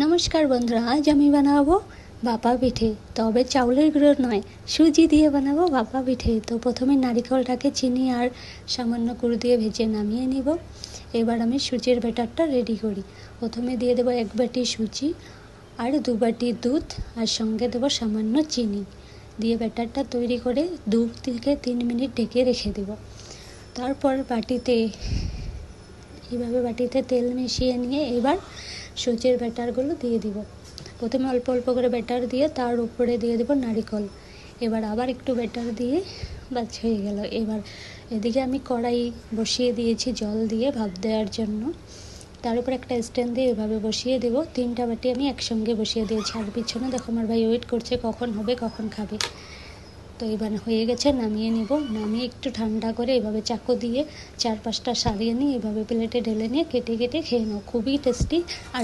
নমস্কার বন্ধুরা, আজ আমি বানাবো ভাপা পিঠে। তবে চাউলের গুঁড়ো নয়, সুজি দিয়ে বানাবো ভাপা পিঠে। তো প্রথমে নারকেলটাকে চিনি আর সামান্য গুঁড়ো দিয়ে ভেজে নামিয়ে নিব। এবার আমি সুজির ব্যাটারটা রেডি করি। প্রথমে দিয়ে দেবো 1 বাটি সুজি আর 2 বাটি দুধ, আর সঙ্গে দেবো সামান্য চিনি দিয়ে ব্যাটারটা তৈরি করে 2 থেকে 3 মিনিট ঢেকে রেখে দেব। তারপর বাটিতে তেল মিশিয়ে নিয়ে এবার সুজির ব্যাটারগুলো দিয়ে দিব। প্রথমে অল্প অল্প করে ব্যাটার দিয়ে তার উপরে দিয়ে দেব নারকেল। এবার আবার একটু ব্যাটার দিয়ে বাস হয়ে গেল। এবার এদিকে আমি কড়াই বসিয়ে দিয়েছি জল দিয়ে ভাপ দেওয়ার জন্য। তার উপর একটা স্ট্যান্ড দিয়ে এভাবে বসিয়ে দেব। 3টা বাটি আমি একসঙ্গে বসিয়ে দিয়েছি। আর পিছনে দেখো আমার ভাই ওয়েট করছে কখন হবে, কখন খাবে। তো এবার হয়ে গেছে, নামিয়ে নেব। নামিয়ে একটু ঠান্ডা করে এভাবে চাকু দিয়ে 4-5টা সারিয়ে নিয়ে এভাবে প্লেটে ঢেলে নিয়ে কেটে কেটে খেয়ে নাও। খুবই টেস্টি আর